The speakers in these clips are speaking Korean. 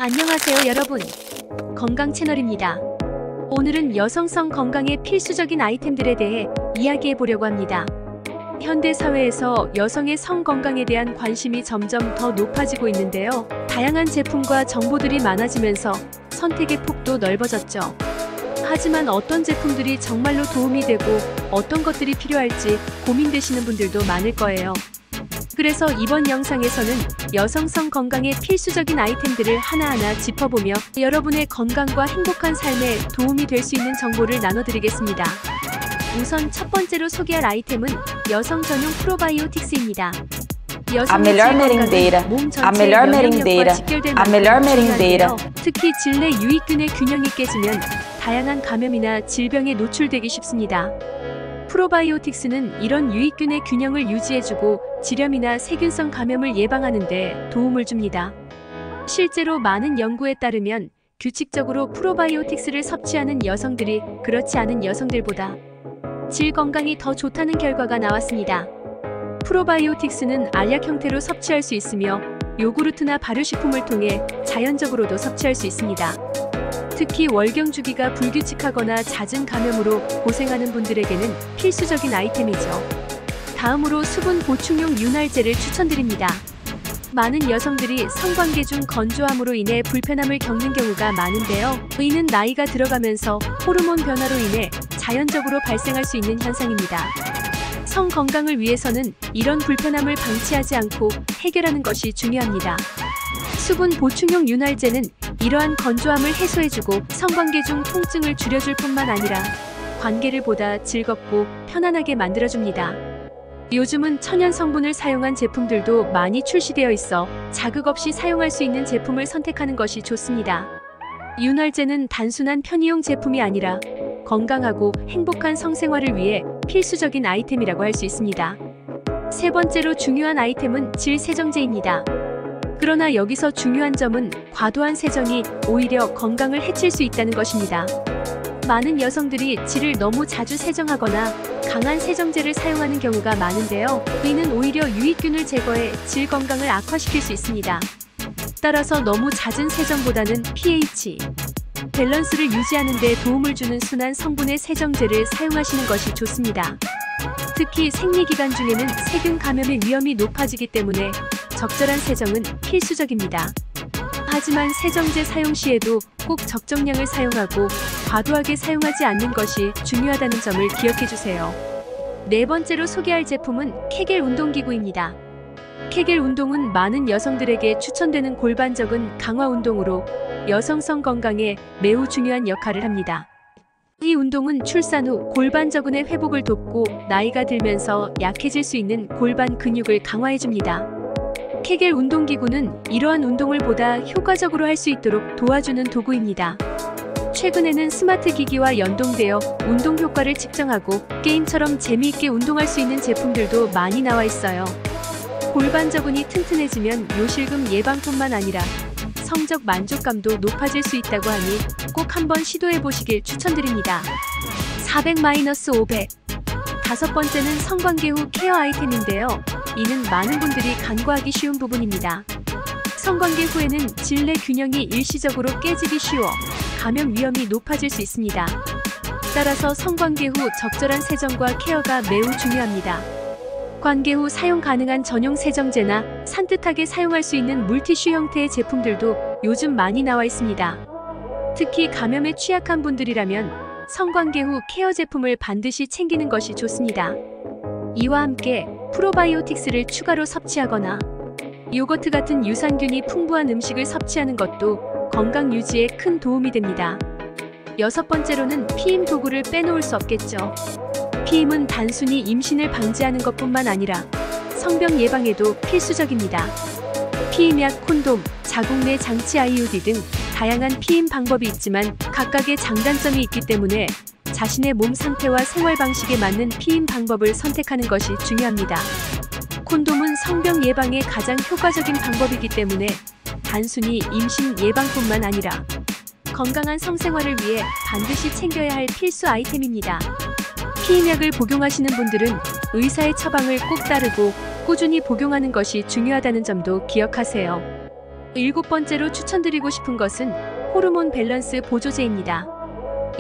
안녕하세요 여러분, 건강 채널입니다. 오늘은 여성성 건강에 필수적인 아이템들에 대해 이야기해 보려고 합니다. 현대 사회에서 여성의 성 건강에 대한 관심이 점점 더 높아지고 있는데요. 다양한 제품과 정보들이 많아지면서 선택의 폭도 넓어졌죠. 하지만 어떤 제품들이 정말로 도움이 되고 어떤 것들이 필요할지 고민되시는 분들도 많을 거예요. 그래서 이번 영상에서는 여성성 건강에 필수적인 아이템들을 하나하나 짚어보며 여러분의 건강과 행복한 삶에 도움이 될 수 있는 정보를 나눠드리겠습니다. 우선 첫 번째로 소개할 아이템은 여성 전용 프로바이오틱스입니다. 여성의 질 건강은 몸 전체의 영양력과 직결될 만큼 중요한데요. 특히 질 내 유익균의 균형이 깨지면 다양한 감염이나 질병에 노출되기 쉽습니다. 프로바이오틱스는 이런 유익균의 균형을 유지해주고 질염이나 세균성 감염을 예방하는 데 도움을 줍니다. 실제로 많은 연구에 따르면 규칙적으로 프로바이오틱스를 섭취하는 여성들이 그렇지 않은 여성들보다 질 건강이 더 좋다는 결과가 나왔습니다. 프로바이오틱스는 알약 형태로 섭취할 수 있으며 요구르트나 발효식품을 통해 자연적으로도 섭취할 수 있습니다. 특히 월경 주기가 불규칙하거나 잦은 감염으로 고생하는 분들에게는 필수적인 아이템이죠. 다음으로 수분 보충용 윤활제를 추천드립니다. 많은 여성들이 성관계 중 건조함으로 인해 불편함을 겪는 경우가 많은데요. 이는 나이가 들어가면서 호르몬 변화로 인해 자연적으로 발생할 수 있는 현상입니다. 성 건강을 위해서는 이런 불편함을 방치하지 않고 해결하는 것이 중요합니다. 수분 보충용 윤활제는 이러한 건조함을 해소해주고 성관계 중 통증을 줄여줄 뿐만 아니라 관계를 보다 즐겁고 편안하게 만들어줍니다. 요즘은 천연 성분을 사용한 제품들도 많이 출시되어 있어 자극 없이 사용할 수 있는 제품을 선택하는 것이 좋습니다. 윤활제는 단순한 편의용 제품이 아니라 건강하고 행복한 성생활을 위해 필수적인 아이템이라고 할 수 있습니다. 세 번째로 중요한 아이템은 질 세정제입니다. 그러나 여기서 중요한 점은 과도한 세정이 오히려 건강을 해칠 수 있다는 것입니다. 많은 여성들이 질을 너무 자주 세정하거나 강한 세정제를 사용하는 경우가 많은데요. 이는 오히려 유익균을 제거해 질 건강을 악화시킬 수 있습니다. 따라서 너무 잦은 세정보다는 pH, 밸런스를 유지하는 데 도움을 주는 순한 성분의 세정제를 사용하시는 것이 좋습니다. 특히 생리기간 중에는 세균 감염의 위험이 높아지기 때문에 적절한 세정은 필수적입니다. 하지만 세정제 사용 시에도 꼭 적정량을 사용하고 과도하게 사용하지 않는 것이 중요하다는 점을 기억해주세요. 네 번째로 소개할 제품은 케겔 운동기구입니다. 케겔 운동은 많은 여성들에게 추천되는 골반적인 강화 운동으로 여성성 건강에 매우 중요한 역할을 합니다. 이 운동은 출산 후 골반저근의 회복을 돕고 나이가 들면서 약해질 수 있는 골반 근육을 강화해줍니다. 케겔 운동기구는 이러한 운동을 보다 효과적으로 할 수 있도록 도와주는 도구입니다. 최근에는 스마트 기기와 연동되어 운동 효과를 측정하고 게임처럼 재미있게 운동할 수 있는 제품들도 많이 나와 있어요. 골반저근이 튼튼해지면 요실금 예방뿐만 아니라 성적 만족감도 높아질 수 있다고 하니 꼭 한번 시도해보시길 추천드립니다. 400-500 다섯 번째는 성관계 후 케어 아이템인데요. 이는 많은 분들이 간과하기 쉬운 부분입니다. 성관계 후에는 질 내 균형이 일시적으로 깨지기 쉬워 감염 위험이 높아질 수 있습니다. 따라서 성관계 후 적절한 세정과 케어가 매우 중요합니다. 관계 후 사용 가능한 전용 세정제나 산뜻하게 사용할 수 있는 물티슈 형태의 제품들도 요즘 많이 나와 있습니다. 특히 감염에 취약한 분들이라면 성관계 후 케어 제품을 반드시 챙기는 것이 좋습니다. 이와 함께 프로바이오틱스를 추가로 섭취하거나 요거트 같은 유산균이 풍부한 음식을 섭취하는 것도 건강 유지에 큰 도움이 됩니다. 여섯 번째로는 피임 도구를 빼놓을 수 없겠죠. 피임은 단순히 임신을 방지하는 것뿐만 아니라 성병 예방에도 필수적입니다. 피임약, 콘돔, 자궁 내 장치 IUD 등 다양한 피임 방법이 있지만 각각의 장단점이 있기 때문에 자신의 몸 상태와 생활 방식에 맞는 피임 방법을 선택하는 것이 중요합니다. 콘돔은 성병 예방에 가장 효과적인 방법이기 때문에 단순히 임신 예방뿐만 아니라 건강한 성생활을 위해 반드시 챙겨야 할 필수 아이템입니다. 피임약을 복용하시는 분들은 의사의 처방을 꼭 따르고 꾸준히 복용하는 것이 중요하다는 점도 기억하세요. 7번째로 추천드리고 싶은 것은 호르몬 밸런스 보조제입니다.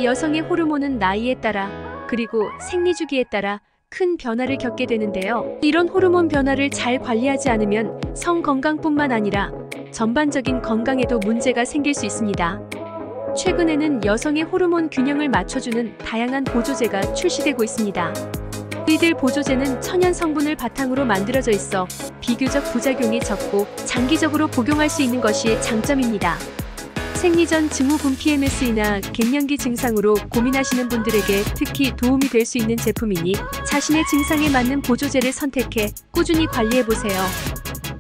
여성의 호르몬은 나이에 따라 그리고 생리주기에 따라 큰 변화를 겪게 되는데요. 이런 호르몬 변화를 잘 관리하지 않으면 성 건강뿐만 아니라 전반적인 건강에도 문제가 생길 수 있습니다. 최근에는 여성의 호르몬 균형을 맞춰주는 다양한 보조제가 출시되고 있습니다. 이들 보조제는 천연 성분을 바탕으로 만들어져 있어 비교적 부작용이 적고 장기적으로 복용할 수 있는 것이 장점입니다. 생리 전 증후군 PMS나 갱년기 증상으로 고민하시는 분들에게 특히 도움이 될 수 있는 제품이니 자신의 증상에 맞는 보조제를 선택해 꾸준히 관리해보세요.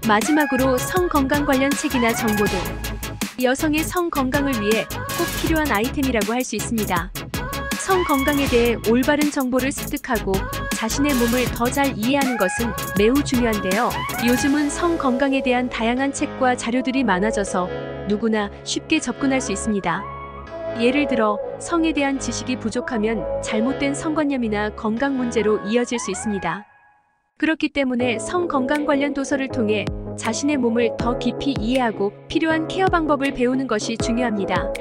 마지막으로 성 건강 관련 책이나 정보도 여성의 성 건강을 위해 꼭 필요한 아이템이라고 할 수 있습니다. 성 건강에 대해 올바른 정보를 습득하고 자신의 몸을 더 잘 이해하는 것은 매우 중요한데요. 요즘은 성 건강에 대한 다양한 책과 자료들이 많아져서 누구나 쉽게 접근할 수 있습니다. 예를 들어 성에 대한 지식이 부족하면 잘못된 성관념이나 건강 문제로 이어질 수 있습니다. 그렇기 때문에 성 건강 관련 도서를 통해 자신의 몸을 더 깊이 이해하고 필요한 케어 방법을 배우는 것이 중요합니다.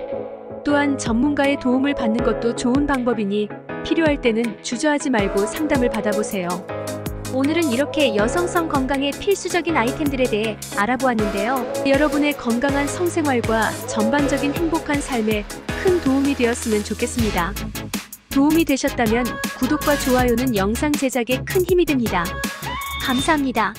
또한 전문가의 도움을 받는 것도 좋은 방법이니 필요할 때는 주저하지 말고 상담을 받아보세요. 오늘은 이렇게 여성성 건강에 필수적인 아이템들에 대해 알아보았는데요. 여러분의 건강한 성생활과 전반적인 행복한 삶에 큰 도움이 되었으면 좋겠습니다. 도움이 되셨다면 구독과 좋아요는 영상 제작에 큰 힘이 됩니다. 감사합니다.